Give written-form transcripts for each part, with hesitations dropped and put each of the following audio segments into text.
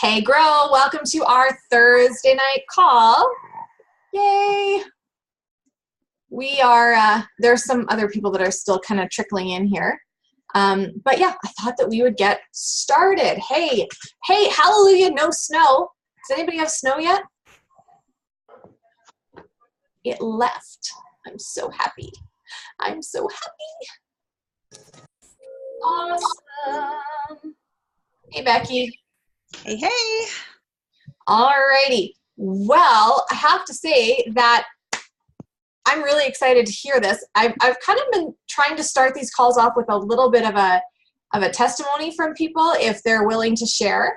Hey girl, welcome to our Thursday night call. Yay! We are, there's some other people that are still kind of trickling in here. But yeah, I thought that we would get started. Hey, hallelujah, no snow. Does anybody have snow yet? It left. I'm so happy. I'm so happy. Awesome. Hey, Becky. Hey. Alrighty. Well, I have to say that I'm really excited to hear this. I've kind of been trying to start these calls off with a little bit of a testimony from people if they're willing to share.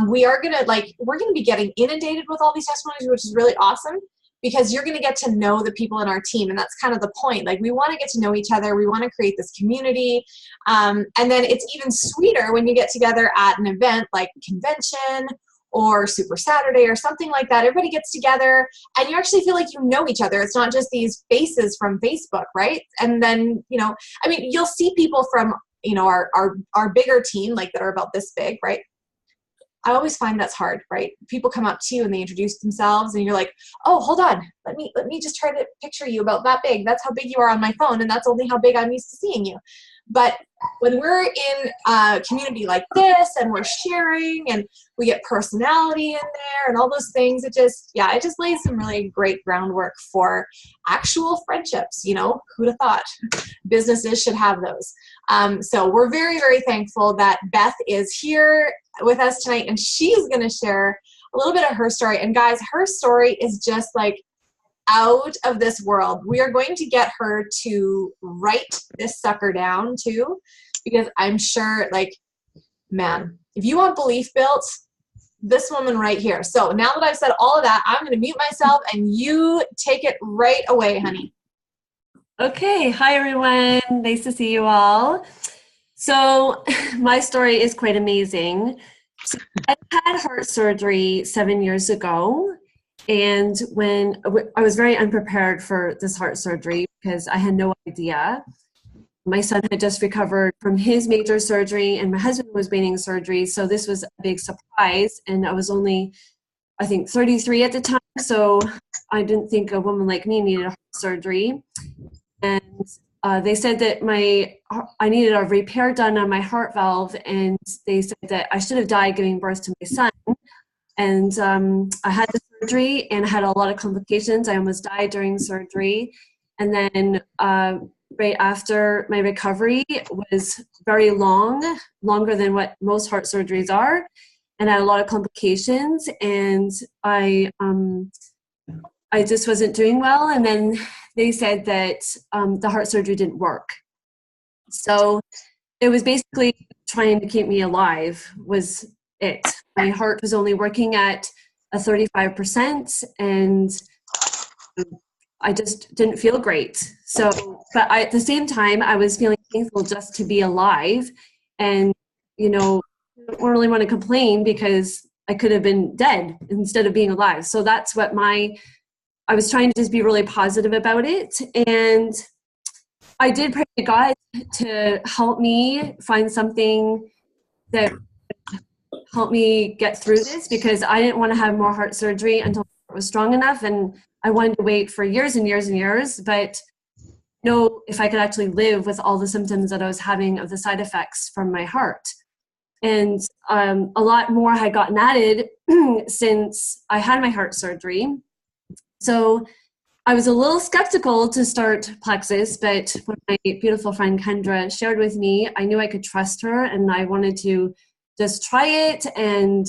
We're gonna be getting inundated with all these testimonies, which is really awesome because you're gonna get to know the people in our team, and that's kind of the point. Like, we want to get to know each other. We want to create this community, and then it's even sweeter when you get together at an event like convention or Super Saturday or something like that. Everybody gets together and you actually feel like you know each other. It's not just these faces from Facebook, right? And then, you'll see people from, our bigger team, like that are about this big, right? I always find that's hard, right? People come up to you and they introduce themselves and you're like, oh, hold on. Let me just try to picture you about that big. That's how big you are on my phone, and that's only how big I'm used to seeing you. But when we're in a community like this and we're sharing and we get personality in there and all those things, it just lays some really great groundwork for actual friendships. Who'd have thought businesses should have those? So we're very, very thankful that Beth is here with us tonight, and she's going to share a little bit of her story. And guys, her story is just like out of this world. We are going to get her to write this sucker down too, because I'm sure, man, if you want belief built, this woman right here. So now that I've said all of that, I'm going to mute myself and you take it right away, honey. Okay. Hi, everyone. Nice to see you all. So my story is quite amazing. So I had heart surgery 7 years ago. And when I was very unprepared for this heart surgery because I had no idea. My son had just recovered from his major surgery and my husband was waiting surgery. So this was a big surprise. And I was only, I think, 33 at the time. So I didn't think a woman like me needed a heart surgery. And they said that I needed a repair done on my heart valve. And they said that I should have died giving birth to my son. And I had the surgery and I had a lot of complications. I almost died during surgery. And then right after, my recovery was very long, longer than what most heart surgeries are. And I had a lot of complications, and I just wasn't doing well. And then they said that the heart surgery didn't work. So it was basically trying to keep me alive was it. My heart was only working at a 35%, and I just didn't feel great. So, but at the same time, I was feeling thankful just to be alive, and don't really want to complain because I could have been dead instead of being alive. So that's what I was trying to just be really positive about it, and I did pray to God to help me find something that help me get through this, because I didn't want to have more heart surgery until it was strong enough, and I wanted to wait for years and years and years, but if I could actually live with all the symptoms that I was having of the side effects from my heart. And a lot more had gotten added since I had my heart surgery. So I was a little skeptical to start Plexus, but when my beautiful friend Kendra shared with me, I knew I could trust her, and I wanted to just try it and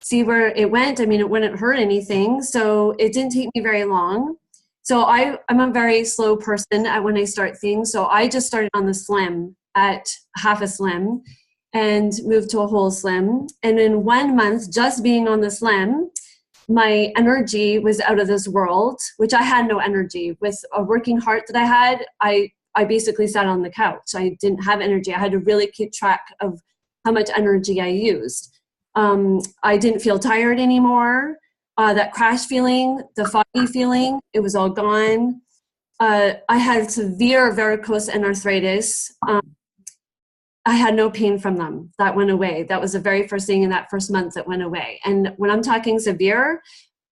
see where it went. I mean, it wouldn't hurt anything, so it didn't take me very long. So I'm a very slow person when I start things, so I just started on the slim at half a slim and moved to a whole slim. And in 1 month, just being on the slim, my energy was out of this world, which I had no energy. With a working heart that I had, I basically sat on the couch. I didn't have energy. I had to really keep track of how much energy I used. I didn't feel tired anymore. That crash feeling, the foggy feeling, it was all gone. I had severe varicose and arthritis. I had no pain from them. That went away. That was the very first thing in that first month that went away. And when I'm talking severe,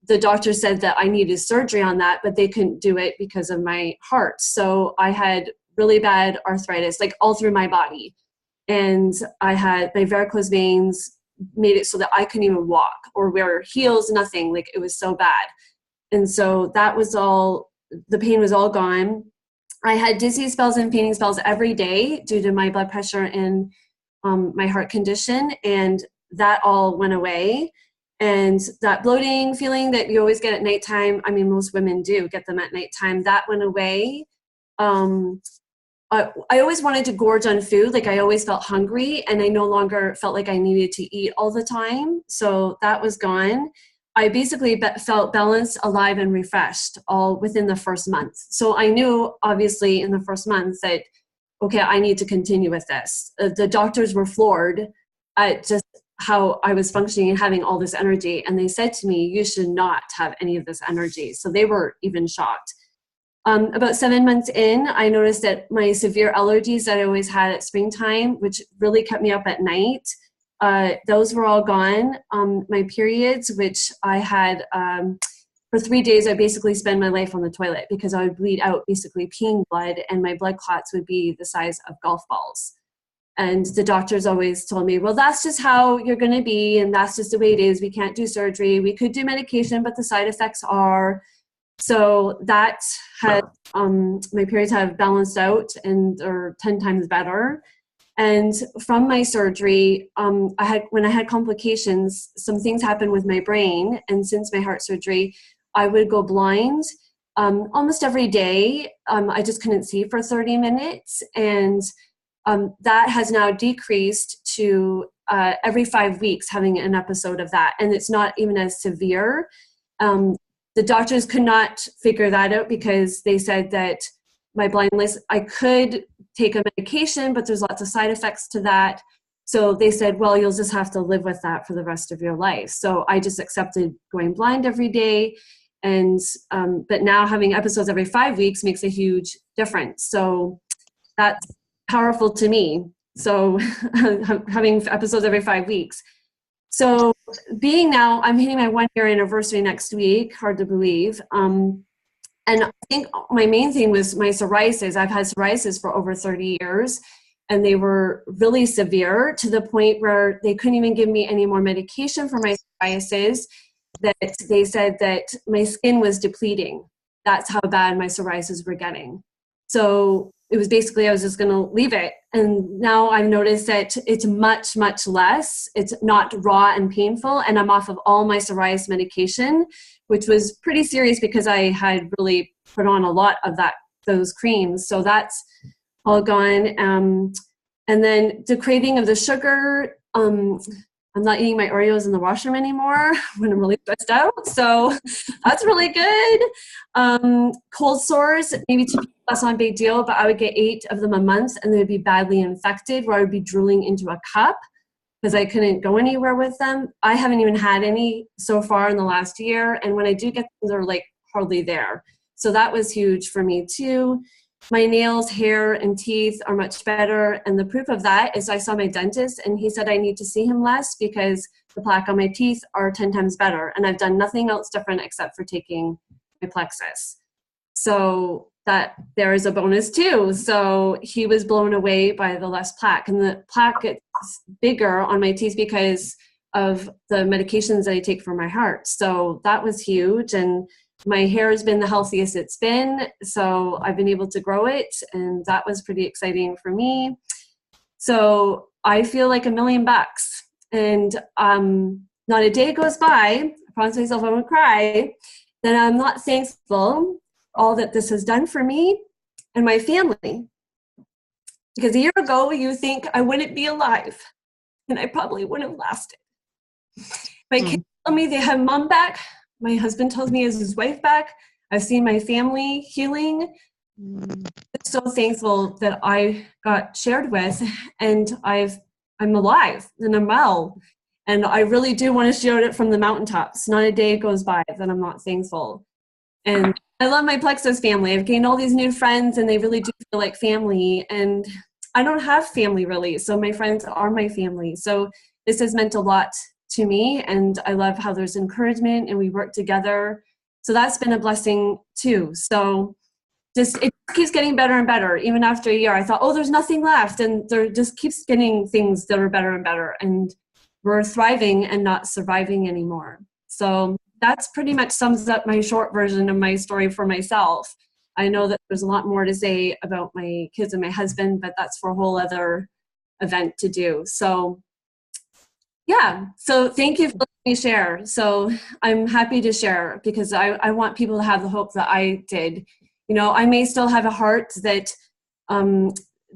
the doctor said that I needed surgery on that, but they couldn't do it because of my heart. So I had really bad arthritis, like all through my body. And I had my varicose veins made it so that I couldn't even walk or wear heels, nothing. Like it was so bad. And so that was all, the pain was all gone. I had dizzy spells and fainting spells every day due to my blood pressure and my heart condition. And that all went away. And that bloating feeling that you always get at nighttime, I mean, most women do get them at nighttime, that went away. I always wanted to gorge on food. Like I always felt hungry, and I no longer felt like I needed to eat all the time. So that was gone. I basically felt balanced, alive, and refreshed all within the first month. So I knew, obviously, in the first month that, okay, I need to continue with this. The doctors were floored at just how I was functioning and having all this energy. And they said to me, you should not have any of this energy. So they were even shocked. About 7 months in, I noticed that my severe allergies that I always had at springtime, which really kept me up at night, those were all gone. My periods, which I had for 3 days, I basically spent my life on the toilet because I would bleed out basically peeing blood, and my blood clots would be the size of golf balls. And the doctors always told me, well, that's just how you're going to be, and that's just the way it is. We can't do surgery. We could do medication, but the side effects are. So that had, my periods have balanced out and are 10 times better. And from my surgery, when I had complications, some things happened with my brain. And since my heart surgery, I would go blind almost every day. I just couldn't see for 30 minutes. And that has now decreased to every 5 weeks having an episode of that. And it's not even as severe. The doctors could not figure that out because they said that my blindness, I could take a medication, but there's lots of side effects to that. So they said, well, you'll just have to live with that for the rest of your life. So I just accepted going blind every day. And, but now having episodes every 5 weeks makes a huge difference. So that's powerful to me. So having episodes every 5 weeks. So being now, I'm hitting my 1 year anniversary next week, hard to believe. And I think my main thing was my psoriasis. I've had psoriasis for over 30 years, and they were really severe to the point where they couldn't even give me any more medication for my psoriasis, that they said that my skin was depleting. That's how bad my psoriasis were getting. So it was basically, I was just going to leave it. And now I've noticed that it's much, much less. It's not raw and painful. And I'm off of all my psoriasis medication, which was pretty serious because I had really put on a lot of those creams. So that's all gone. And then the craving of the sugar, I'm not eating my Oreos in the washroom anymore when I'm really stressed out. So that's really good. Cold sores, maybe 2 people, that's not a big deal, but I would get 8 of them a month, and they would be badly infected where I would be drooling into a cup because I couldn't go anywhere with them. I haven't even had any so far in the last year. And when I do get them, they're like hardly there. So that was huge for me too. My nails, hair, and teeth are much better. And the proof of that is I saw my dentist, and he said I need to see him less because the plaque on my teeth are 10 times better. And I've done nothing else different except for taking my plexus. So that there is a bonus too. So he was blown away by the less plaque. And the plaque gets bigger on my teeth because of the medications that I take for my heart. So that was huge. And my hair has been the healthiest it's been, so I've been able to grow it, and that was pretty exciting for me. So I feel like $1,000,000, and not a day goes by, I promise myself I won't cry, that I'm not thankful for all that this has done for me and my family. Because a year ago, you think I wouldn't be alive, and I probably wouldn't have lasted. My kids tell me they have mom back. My husband tells me he has his wife back. I've seen my family healing. I'm so thankful that I got shared with, and I'm alive and I'm well. And I really do want to share it from the mountaintops. Not a day goes by that I'm not thankful. And I love my Plexus family. I've gained all these new friends, and they really do feel like family. And I don't have family really. So my friends are my family. So this has meant a lot to me, and I love how there's encouragement and we work together. So that's been a blessing too. So just it keeps getting better and better. Even after a year, I thought, oh, there's nothing left, and there just keeps getting things that are better and better, and we're thriving and not surviving anymore. So that's pretty much sums up my short version of my story for myself. I know that there's a lot more to say about my kids and my husband, but that's for a whole other event to do. So yeah, so thank you for letting me share. So I'm happy to share because I want people to have the hope that I did. You know, I may still have a heart that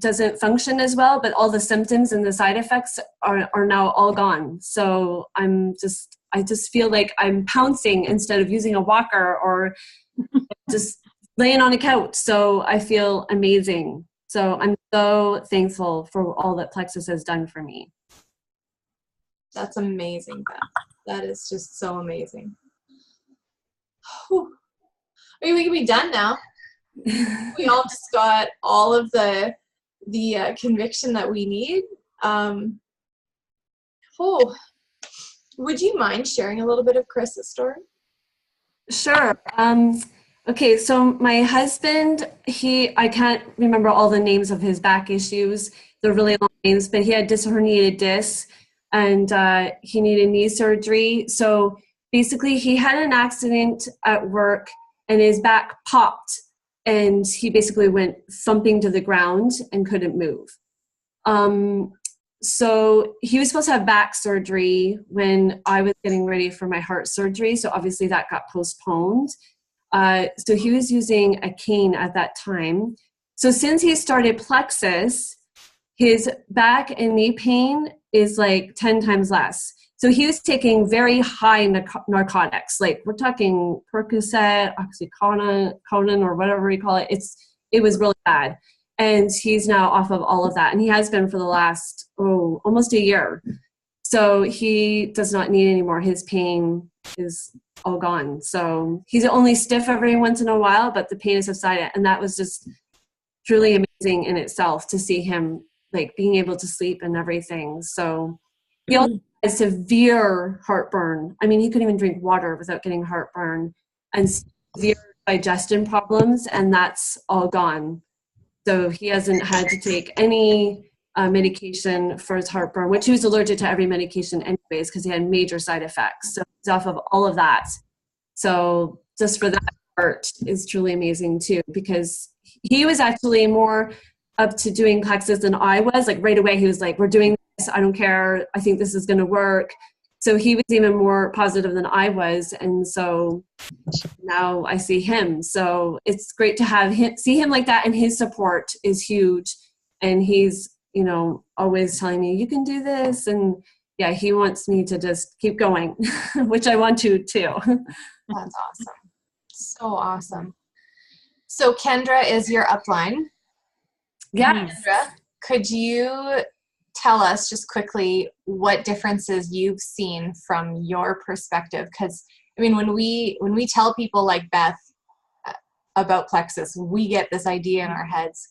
doesn't function as well, but all the symptoms and the side effects are now all gone. So I just feel like I'm pouncing instead of using a walker or just laying on a couch. So I feel amazing. So I'm so thankful for all that Plexus has done for me. That's amazing, Beth. That is just so amazing. Whew. I mean, we can be done now. We all just got all of the conviction that we need. Would you mind sharing a little bit of Chris's story? Sure. Okay, so my husband, I can't remember all the names of his back issues. They're really long names, but he had herniated discs, and he needed knee surgery. So basically he had an accident at work and his back popped, and he basically went thumping to the ground and couldn't move. So he was supposed to have back surgery when I was getting ready for my heart surgery. So obviously that got postponed. So he was using a cane at that time. So since he started Plexus, his back and knee pain is like 10 times less. So he was taking very high narcotics, like we're talking Percocet, Oxycontin, or whatever you call it. It was really bad. And he's now off of all of that. And he has been for the last, almost a year. So he does not need any more. His pain is all gone. So he's only stiff every once in a while, but the pain has subsided. And that was just truly amazing in itself to see him like being able to sleep and everything. So he also has severe heartburn. I mean, he couldn't even drink water without getting heartburn, and severe digestion problems, and that's all gone. So he hasn't had to take any medication for his heartburn, which he was allergic to every medication anyways because he had major side effects. So he's off of all of that. So just for that part is truly amazing too, because he was actually more up to doing Plexus than I was. Like right away, he was like, we're doing this. I don't care. I think this is going to work. So he was even more positive than I was. And so now I see him. So it's great to see him like that. And his support is huge. And he's, always telling me, you can do this. And yeah, he wants me to just keep going, which I want to too. That's awesome. So awesome. So Kendra is your upline. Yes. Kendra, could you tell us just quickly what differences you've seen from your perspective? Because I mean, when we tell people like Beth about Plexus, we get this idea in our heads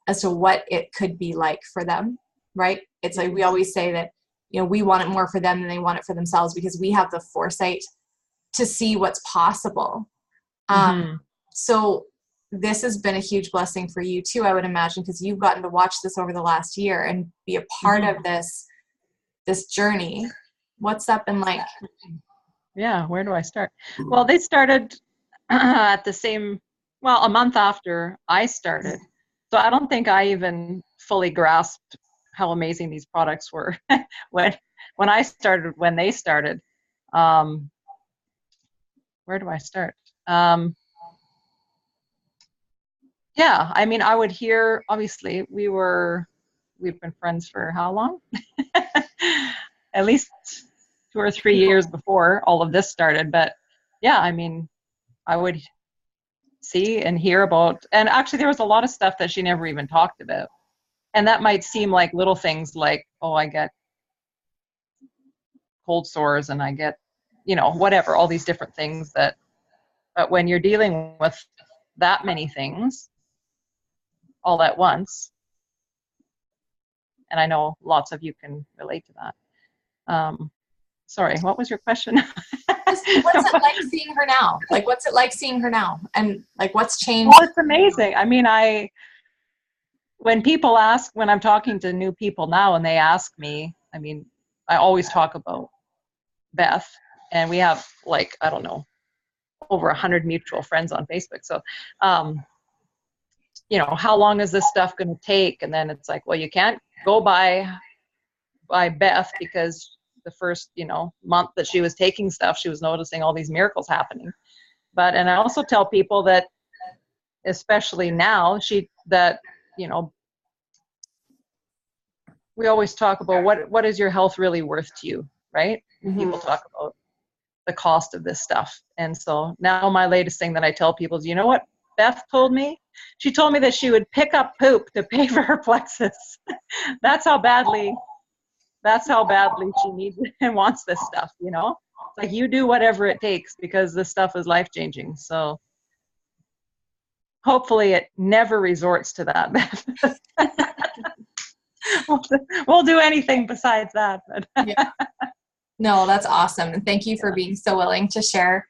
as to what it could be like for them, right? It's like we always say that, we want it more for them than they want it for themselves because we have the foresight to see what's possible. So this has been a huge blessing for you too, I would imagine, because you've gotten to watch this over the last year and be a part of this journey. What's that been like? Yeah, where do I start? Well, they started at the same, a month after I started. So I don't think I even fully grasped how amazing these products were when I started, when they started. Where do I start? Yeah, I mean, I would hear, obviously, we've been friends for how long? At least 2 or 3 years before all of this started. But yeah, I mean, I would see and hear about, and actually there was a lot of stuff that she never even talked about. And that might seem like little things like, I get cold sores and I get, whatever, all these different things but when you're dealing with that many things all at once, And I know lots of you can relate to that. Sorry, what was your question? What's it like seeing her now? Like, what's it like seeing her now? And like, what's changed? Well, it's amazing. I mean, when I'm talking to new people now and they ask me, I mean, I always talk about Beth, and we have like, I don't know, over 100 mutual friends on Facebook. So, you know, how long is this stuff going to take? And then it's like, well, you can't go by Beth, because the first, you know, month that she was taking stuff, she was noticing all these miracles happening. And I also tell people that, especially now, you know, we always talk about what is your health really worth to you, right? Mm-hmm. People talk about the cost of this stuff. And so now my latest thing that I tell people is, you know what Beth told me? She told me that she would pick up poop to pay for her plexus. That's how badly she needs and wants this stuff, you know? It's like, you do whatever it takes, because this stuff is life-changing. So hopefully it never resorts to that. We'll do anything besides that. Yeah. No, that's awesome. And thank you for being so willing to share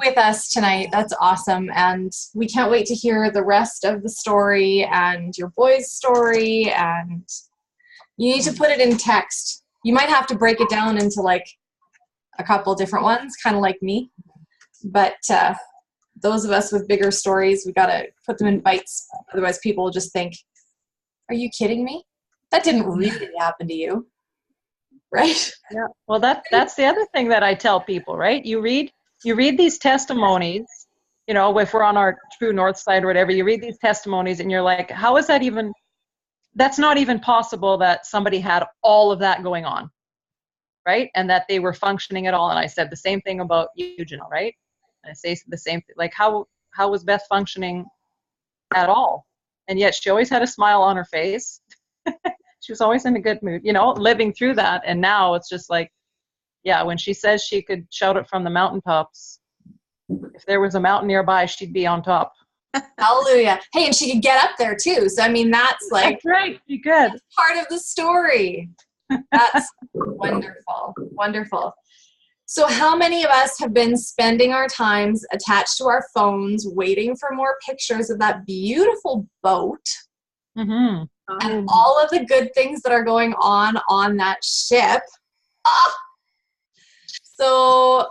with us tonight. That's awesome. And we can't wait to hear the rest of the story and your boy's story. And you need to put it in text. You might have to break it down into like a couple different ones, kind of like me. But those of us with bigger stories, we got to put them in bites. Otherwise, people will just think, are you kidding me? That didn't really happen to you. Right? Yeah. Well, that's the other thing that I tell people, right? You read these testimonies, you know, if we're on our True North side or whatever, you read these testimonies and you're like, how is that even, that's not even possible that somebody had all of that going on, right? And that they were functioning at all. And I said the same thing about you, Janelle, right? And I say the same thing, like how was Beth functioning at all? And yet she always had a smile on her face. She was always in a good mood, you know, living through that. And now it's just like, yeah, when she says she could shout it from the mountaintops, if there was a mountain nearby, she'd be on top. Hallelujah. Hey, and she could get up there too. So, I mean, that's like, that's right. She could. Part of the story. That's wonderful. Wonderful. So how many of us have been spending our times attached to our phones, waiting for more pictures of that beautiful boat? Mm-hmm. And all of the good things that are going on that ship. So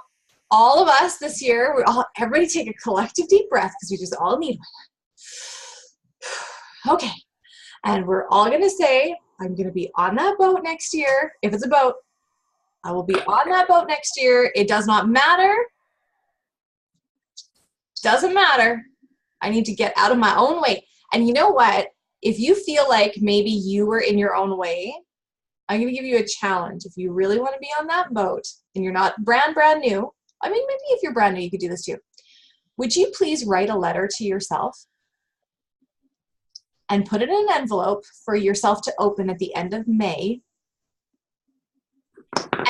all of us this year, everybody take a collective deep breath, because we just all need one. Okay. And we're all going to say, I'm going to be on that boat next year. If it's a boat, I will be on that boat next year. It does not matter. Doesn't matter. I need to get out of my own way. And you know what? If you feel like maybe you were in your own way, I'm going to give you a challenge. If you really want to be on that boat and you're not brand new, I mean, maybe if you're brand new, you could do this too. Would you please write a letter to yourself and put it in an envelope for yourself to open at the end of May,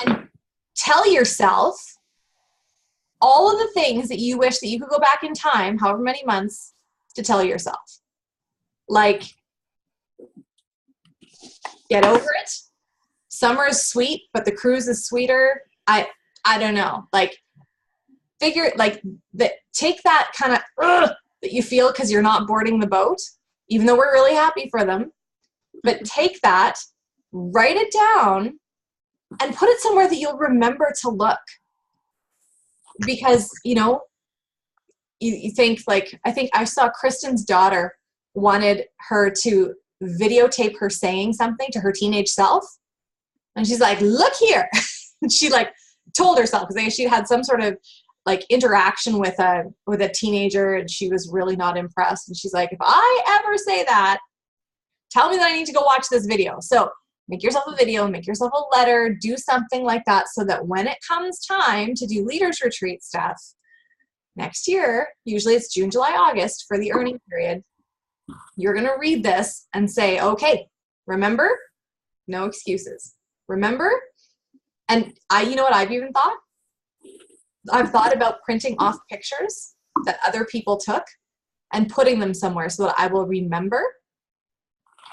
and tell yourself all of the things that you wish that you could go back in time, however many months, to tell yourself. Like, get over it. Summer is sweet, but the cruise is sweeter. I don't know. Like, figure, like, take that kind of that you feel because you're not boarding the boat, even though we're really happy for them. But take that, write it down, and put it somewhere that you'll remember to look. Because, you know, you think, like, I think I saw Kristen's daughter wanted her to videotape her saying something to her teenage self. And she's like, look here. She like told herself, because she had some sort of like interaction with a teenager, and she was really not impressed. And she's like, if I ever say that, tell me that I need to go watch this video. So make yourself a video, make yourself a letter, do something like that, so that when it comes time to do leaders retreat stuff next year, usually it's June, July, August for the earning period, you're going to read this and say, okay, remember, no excuses. Remember? And you know what I've even thought? I've thought about printing off pictures that other people took and putting them somewhere so that I will remember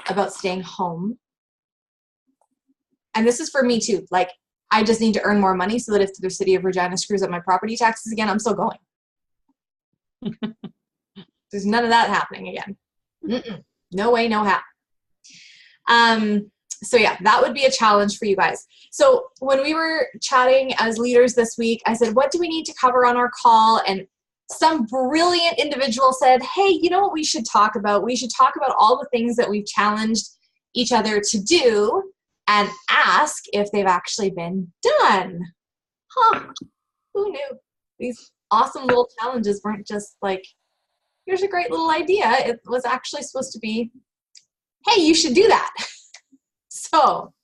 about staying home and this is for me too, like, I just need to earn more money so that if the city of Regina screws up my property taxes again, I'm still going. There's none of that happening again. No way, no how. So yeah, that would be a challenge for you guys. So when we were chatting as leaders this week, I said, what do we need to cover on our call? And some brilliant individual said, hey, you know what we should talk about? We should talk about all the things that we've challenged each other to do and ask if they've actually been done. Huh, who knew? These awesome little challenges weren't just like, here's a great little idea. It was actually supposed to be, hey, you should do that. So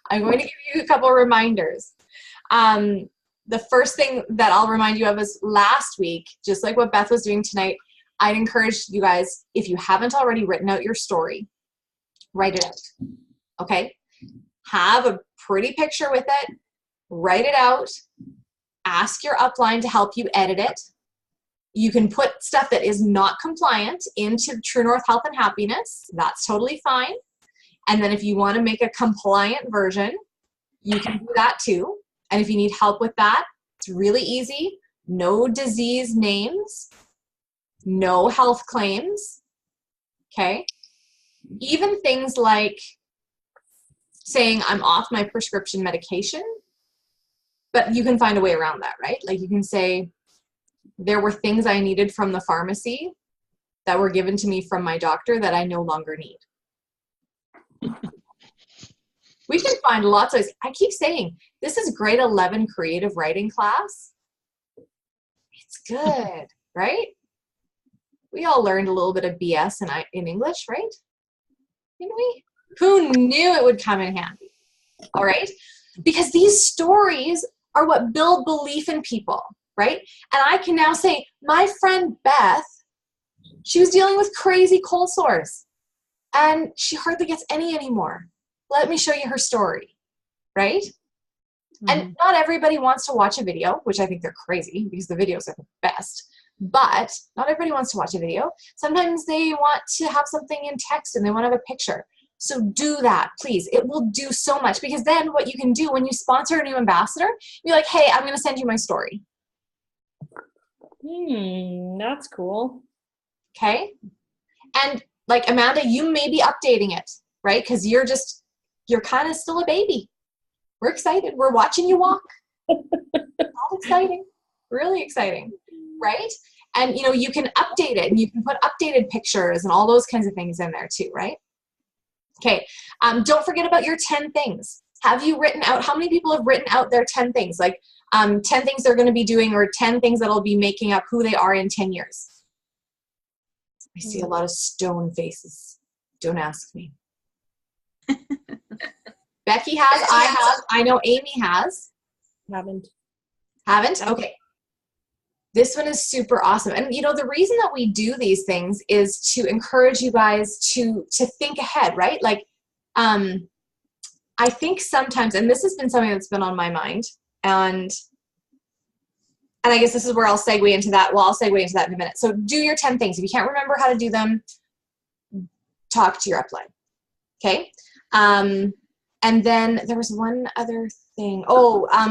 I'm going to give you a couple reminders. The first thing that I'll remind you of is last week, just like what Beth was doing tonight, I'd encourage you guys, if you haven't already written out your story, write it out, okay? Have a pretty picture with it, write it out, ask your upline to help you edit it. You can put stuff that is not compliant into True North Health and Happiness. That's totally fine. And then if you want to make a compliant version, you can do that too. And if you need help with that, it's really easy. No disease names, no health claims, okay? Even things like saying I'm off my prescription medication, but you can find a way around that, right? Like you can say, there were things I needed from the pharmacy that were given to me from my doctor that I no longer need. We can find lots of ways. I keep saying, this is grade 11 creative writing class. It's good, right? We all learned a little bit of BS in English, right? Didn't we? Who knew it would come in handy? All right? Because these stories are what build belief in people, right? And I can now say, my friend Beth, she was dealing with crazy cold sores and she hardly gets any anymore. Let me show you her story, right? And not everybody wants to watch a video, which I think they're crazy because the videos are the best, but not everybody wants to watch a video. Sometimes they want to have something in text and they want to have a picture. So do that, please. It will do so much, because then what you can do when you sponsor a new ambassador, you're like, hey, I'm going to send you my story. That's cool. Okay. And like Amanda, you may be updating it, right? Because you're kind of still a baby. We're excited. We're watching you walk. All exciting. Really exciting, right? And you can update it and you can put updated pictures and all those kinds of things in there too, right? Okay. Don't forget about your 10 things. Have you written out, how many people have written out their 10 things? Like 10 things they're going to be doing, or 10 things that'll be making up who they are in 10 years. I see a lot of stone faces. Don't ask me. Becky has, I have, I know Amy has. Haven't? Okay. This one is super awesome. And the reason that we do these things is to encourage you guys to think ahead, right? Like, I think sometimes, and this has been something that's been on my mind, and I guess this is where I'll segue into that. Well, I'll segue into that in a minute. So do your 10 things. If you can't remember how to do them, talk to your upline. Okay. And then there was one other thing.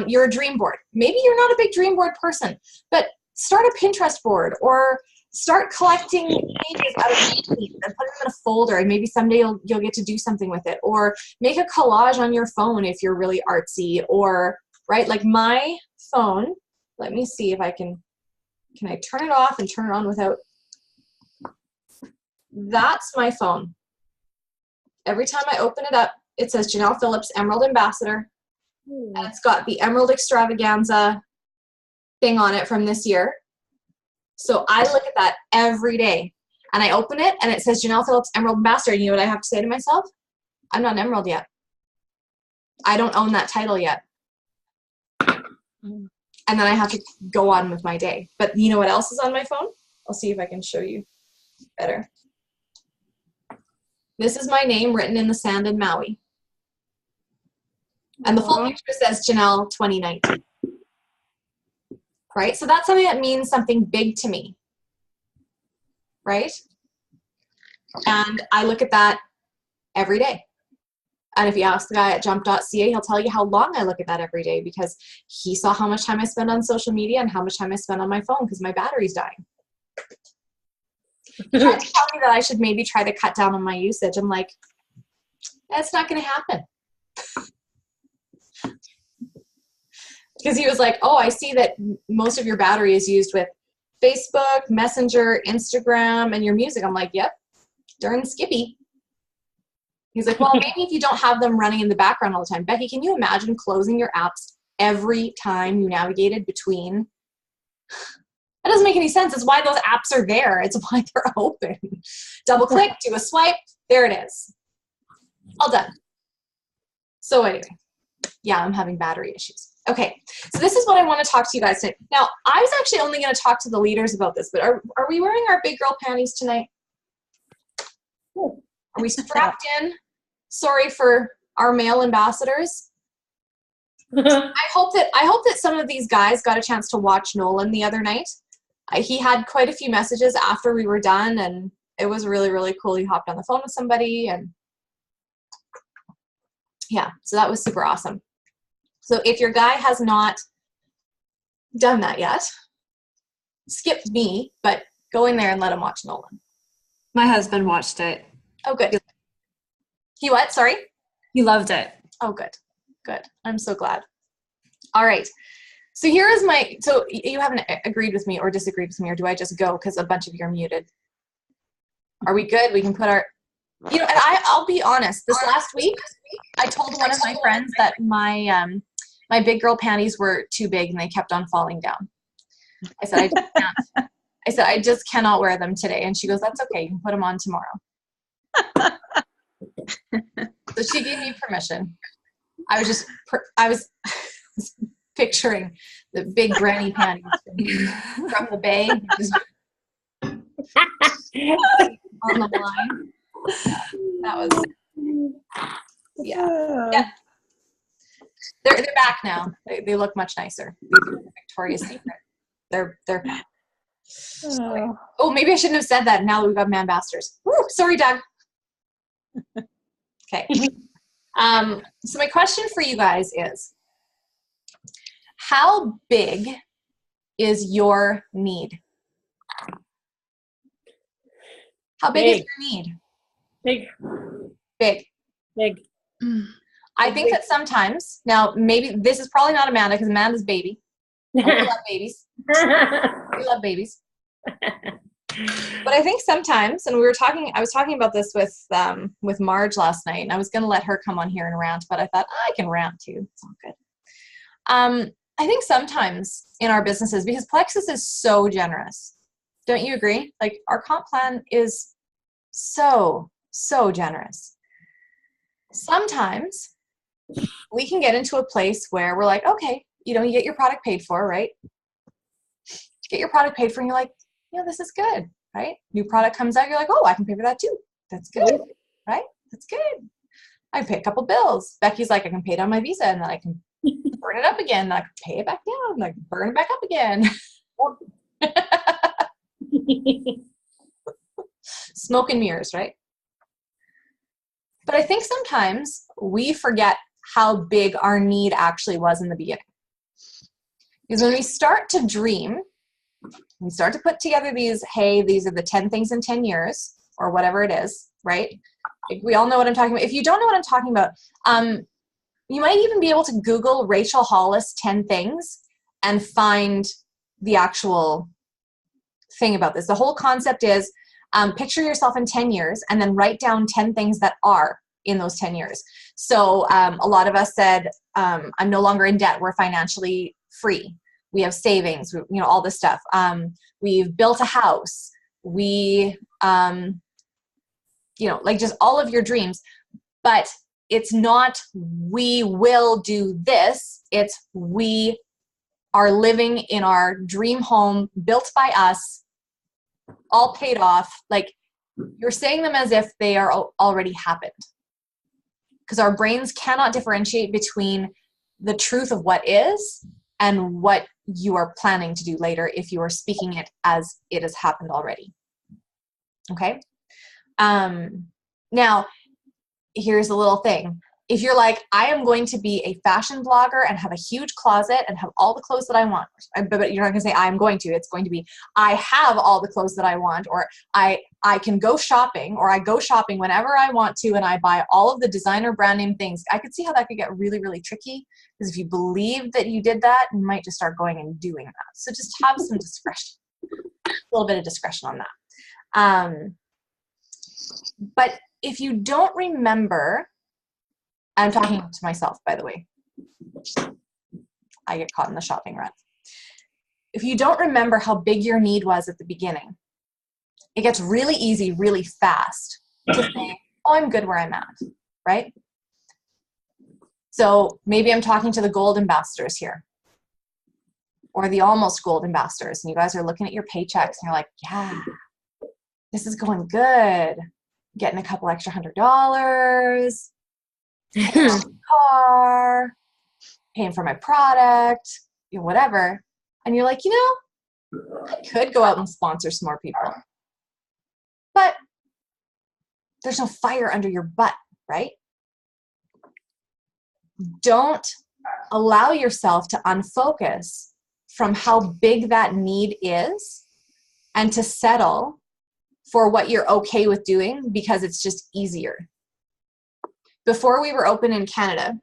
You're a dream board. Maybe you're not a big dream board person, but start a Pinterest board or start collecting pages out of pages and put them in a folder, and maybe someday you'll get to do something with it. Or make a collage on your phone if you're really artsy, or, right, like my phone, let me see if I can I turn it off and turn it on without, that's my phone. Every time I open it up, it says Janelle Phillips, Emerald Ambassador. And it's got the Emerald Extravaganza thing on it from this year. So I look at that every day. And I open it, and it says Janelle Phillips, Emerald Ambassador. And you know what I have to say to myself? I'm not an Emerald yet. I don't own that title yet. And then I have to go on with my day. But you know what else is on my phone? I'll see if I can show you better. This is my name written in the sand in Maui. And the full picture says Janelle 2019. Right? So that's something that means something big to me. Right? And I look at that every day. And if you ask the guy at jump.ca, he'll tell you how long I look at that every day because he saw how much time I spend on social media and how much time I spend on my phone because my battery's dying. He tried to tell me that I should maybe try to cut down on my usage. I'm like, that's not going to happen. Because he was like, oh, I see that most of your battery is used with Facebook, Messenger, Instagram, and your music. I'm like, yep, darn skippy. He's like, well, maybe if you don't have them running in the background all the time. Becky, can you imagine closing your apps every time you navigated between? That doesn't make any sense. It's why those apps are there. It's why they're open. Double click, do a swipe, there it is. All done. So anyway, yeah, I'm having battery issues. Okay, so this is what I want to talk to you guys today. Now, I was actually only going to talk to the leaders about this, but are we wearing our big girl panties tonight? Are we strapped in? Sorry for our male ambassadors. I hope that some of these guys got a chance to watch Nolan the other night. He had quite a few messages after we were done, and it was really, really cool. He hopped on the phone with somebody, and yeah, so that was super awesome. So if your guy has not done that yet, skip me, but go in there and let him watch Nolan. My husband watched it. Oh, good. He what? Sorry? He loved it. Oh, good. Good. I'm so glad. All right. So here is so you haven't agreed with me or disagreed with me, or do I just go because a bunch of you are muted? Are we good? We can put our, and I'll be honest, this last week, I told one of my friends that my big girl panties were too big and they kept on falling down. I said, I just can't. I said, I just cannot wear them today. And she goes, that's okay. You can put them on tomorrow. So she gave me permission. I was picturing the big granny panties from the bay just on the line. That was, yeah. They're back now. They look much nicer. These are Victoria's Secret. They're back. Oh, maybe I shouldn't have said that now that we've got man ambassadors. Woo, sorry, Doug. Okay. So my question for you guys is, how big is your need? How big is your need? Big. Big. Big. I think that sometimes, now maybe this is probably not Amanda because Amanda's baby. We love babies. We love babies. But I think sometimes, and I was talking about this with Marge last night, and I was going to let her come on here and rant, but I thought, I can rant too. It's all good. I think sometimes in our businesses, because Plexus is so generous, don't you agree? Like, our comp plan is so, so generous. Sometimes we can get into a place where we're like, okay, you get your product paid for, right? Get your product paid for, and you're like, this is good, right? New product comes out, you're like, oh, I can pay for that too. That's good, right? That's good. I pay a couple bills. Becky's like, I can pay it on my Visa, and then I can burn it up again, and I can pay it back down, and I can burn it back up again. Smoke and mirrors, right? But I think sometimes we forget how big our need actually was in the beginning. Because when we start to dream, we start to put together these are the 10 things in 10 years, or whatever it is, right? We all know what I'm talking about. If you don't know what I'm talking about, you might even be able to Google Rachel Hollis 10 things and find the actual thing about this. The whole concept is picture yourself in 10 years and then write down 10 things that are in those 10 years. So a lot of us said, I'm no longer in debt. We're financially free. We have savings, all this stuff. We've built a house. We, just all of your dreams. But it's not, we will do this. It's, we are living in our dream home built by us, all paid off. Like, you're saying them as if they are already happened. Because our brains cannot differentiate between the truth of what is and what you are planning to do later if you are speaking it as it has happened already. Okay? Now, here's a little thing. if you're like, I am going to be a fashion blogger and have a huge closet and have all the clothes that I want, but you're not going to say I'm going to, it's going to be, I have all the clothes that I want, or I can go shopping, or I go shopping whenever I want to, and I buy all of the designer brand name things. I could see how that could get really, really tricky, because if you believe that you did that, you might just start going and doing that. So just have some discretion, a little bit of discretion on that. But if you don't remember, I'm talking to myself, by the way. I get caught in the shopping rut. If you don't remember how big your need was at the beginning, it gets really easy, really fast to say, oh, I'm good where I'm at, right? So maybe I'm talking to the gold ambassadors here, or the almost gold ambassadors, and you guys are looking at your paychecks and you're like, yeah, this is going good. Getting a couple extra $100, paying off the car, paying for my product, you know, whatever. And you're like, you know, I could go out and sponsor some more people. But there's no fire under your butt, right? Don't allow yourself to unfocus from how big that need is and to settle for what you're okay with doing because it's just easier. Before we were open in Canada,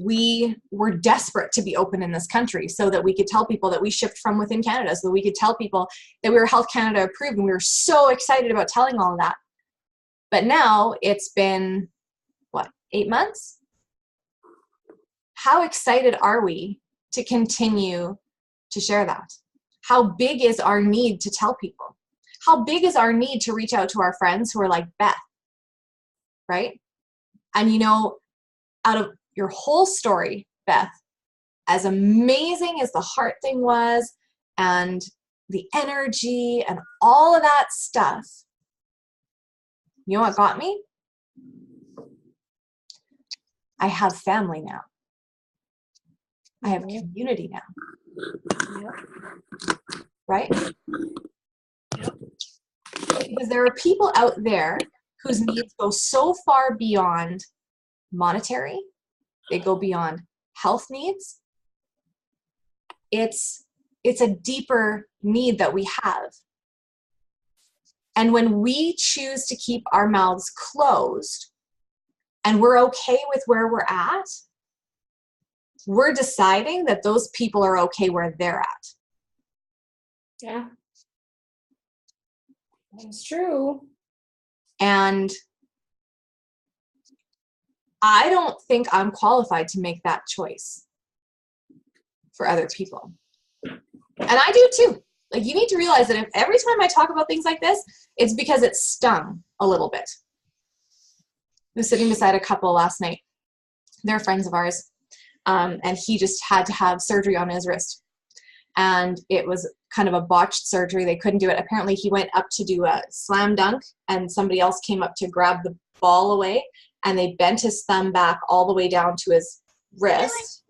we were desperate to be open in this country so that we could tell people that we shipped from within Canada, so that we could tell people that we were Health Canada approved, and we were so excited about telling all of that. But now it's been, what, 8 months? How excited are we to continue to share that? How big is our need to tell people? How big is our need to reach out to our friends who are like Beth, right? And you know, out of your whole story, Beth, as amazing as the heart thing was, and the energy and all of that stuff, you know what got me? I have family now. I have community now. Yep. Right? Yep. Because there are people out there whose needs go so far beyond monetary. They go beyond health needs. It's a deeper need that we have. And when we choose to keep our mouths closed and we're okay with where we're at, we're deciding that those people are okay where they're at. Yeah. That's true. And I don't think I'm qualified to make that choice for other people. And I do too. Like, you need to realize that if every time I talk about things like this, it's because it stung a little bit. I was sitting beside a couple last night. They're friends of ours. And he just had to have surgery on his wrist. And it was kind of a botched surgery. They couldn't do it. Apparently he went up to do a slam dunk and somebody else came up to grab the ball away, and they bent his thumb back all the way down to his wrist,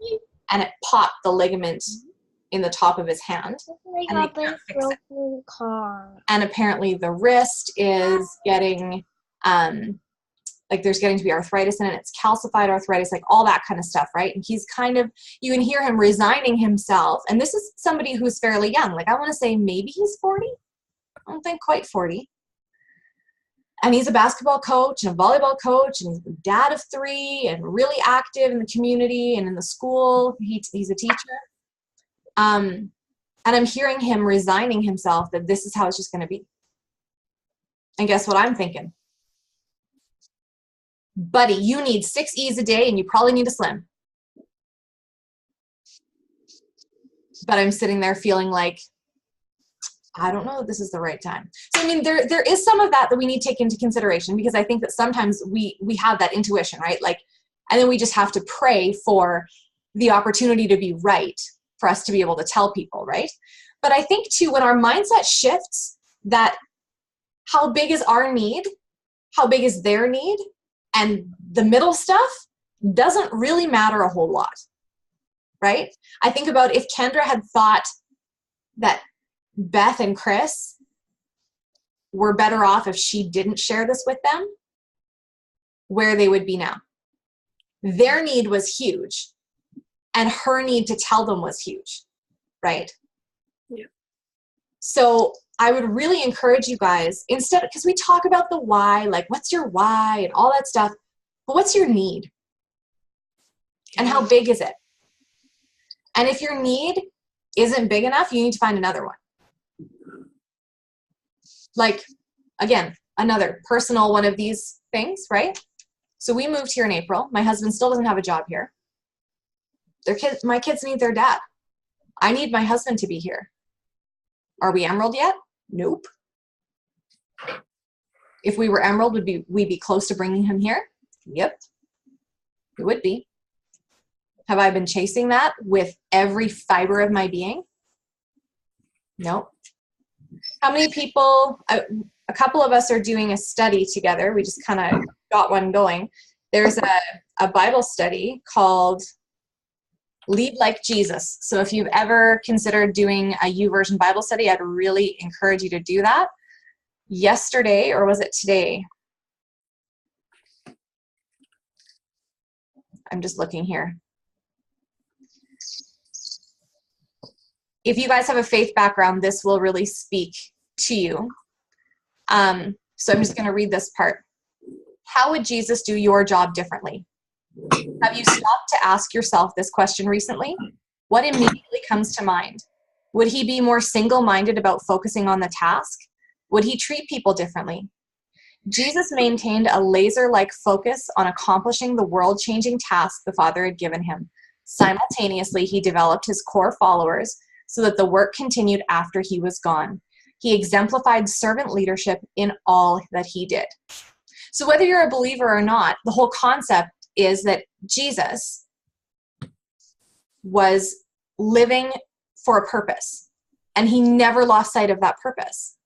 and it popped the ligament in the top of his hand. And they can't fix it. And apparently the wrist is getting, like, there's getting to be arthritis in it. It's calcified arthritis, like all that kind of stuff, right? And he's kind of, you can hear him resigning himself. And this is somebody who's fairly young. Like, I want to say maybe he's 40. I don't think quite 40. And he's a basketball coach and a volleyball coach, and he's a dad of 3 and really active in the community and in the school. He's a teacher. And I'm hearing him resigning himself that this is how it's just going to be. And guess what I'm thinking? Buddy, you need 6 E's a day and you probably need a Slim. But I'm sitting there feeling like, I don't know if this is the right time. So, I mean, there is some of that we need to take into consideration, because I think that sometimes we have that intuition, right? Like, and then we just have to pray for the opportunity to be right for us to be able to tell people, right? But I think too, when our mindset shifts, that how big is our need, how big is their need, and the middle stuff doesn't really matter a whole lot, right? I think about if Kendra had thought that Beth and Chris were better off if she didn't share this with them, where they would be now. Their need was huge, and her need to tell them was huge, right? Yeah. So I would really encourage you guys, instead, because we talk about the why, like what's your why and all that stuff, but what's your need? And how big is it? And if your need isn't big enough, you need to find another one. Like, again, another personal one of these things, right? So we moved here in April. My husband still doesn't have a job here. My kids need their dad. I need my husband to be here. Are we Emerald yet? Nope. If we were Emerald, would we be close to bringing him here? Yep, it would be. Have I been chasing that with every fiber of my being? Nope. How many people, a couple of us are doing a study together. We just kind of got one going. There's a Bible study called Lead Like Jesus. So if you've ever considered doing a YouVersion Bible study, I'd really encourage you to do that. Yesterday, or was it today? I'm just looking here. If you guys have a faith background, this will really speak to you. So I'm just going to read this part. How would Jesus do your job differently? Have you stopped to ask yourself this question recently? What immediately comes to mind? Would he be more single-minded about focusing on the task? Would he treat people differently? Jesus maintained a laser-like focus on accomplishing the world-changing task the Father had given him. Simultaneously, he developed his core followers so that the work continued after he was gone. He exemplified servant leadership in all that he did. So whether you're a believer or not, the whole concept is that Jesus was living for a purpose, and he never lost sight of that purpose.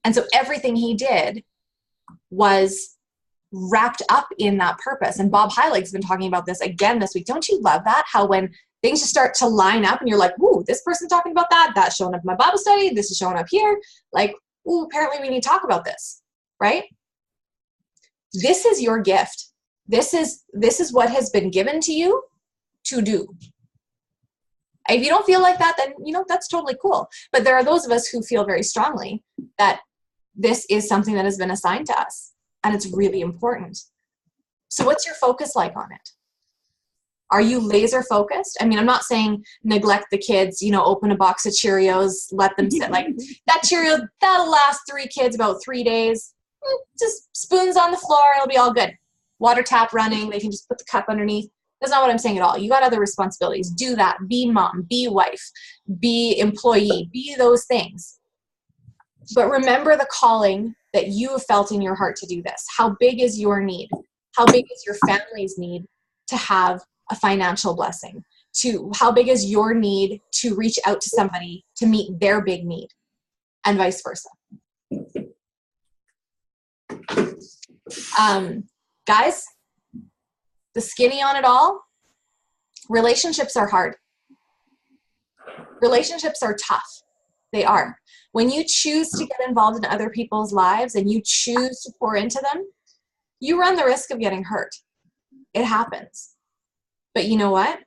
And so everything he did was wrapped up in that purpose. And Bob Heilig's been talking about this again this week. Don't you love that? How when things just start to line up and you're like, ooh, this person's talking about that. That's showing up in my Bible study. This is showing up here. Like, ooh, apparently we need to talk about this, right? This is your gift. This is what has been given to you to do. If you don't feel like that, then, that's totally cool. But there are those of us who feel very strongly that this is something that has been assigned to us, and it's really important. So what's your focus like on it? Are you laser focused? I mean, I'm not saying neglect the kids, open a box of Cheerios, let them sit. Like, that Cheerio, that'll last 3 kids about 3 days. Just spoons on the floor, it'll be all good. Water tap running, they can just put the cup underneath. That's not what I'm saying at all. You got other responsibilities. Do that. Be mom, be wife, be employee, be those things. But remember the calling that you have felt in your heart to do this. How big is your need? How big is your family's need to have a financial blessing? How big is your need to reach out to somebody to meet their big need, and vice versa? Guys, the skinny on it all, relationships are hard. Relationships are tough. They are. When you choose to get involved in other people's lives and you choose to pour into them, you run the risk of getting hurt. It happens. But you know what?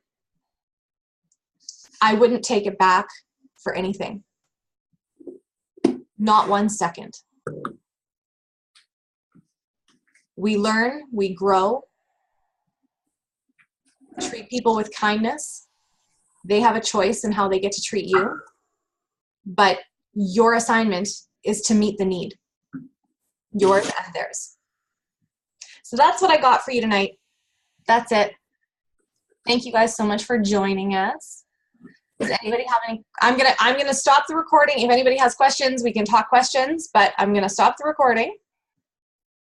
I wouldn't take it back for anything. Not 1 second. We learn, we grow, treat people with kindness. They have a choice in how they get to treat you. But your assignment is to meet the need. Yours and theirs. So that's what I got for you tonight. That's it. Thank you guys so much for joining us. Does anybody have any? I'm gonna stop the recording. If anybody has questions, we can talk questions, but I'm gonna stop the recording.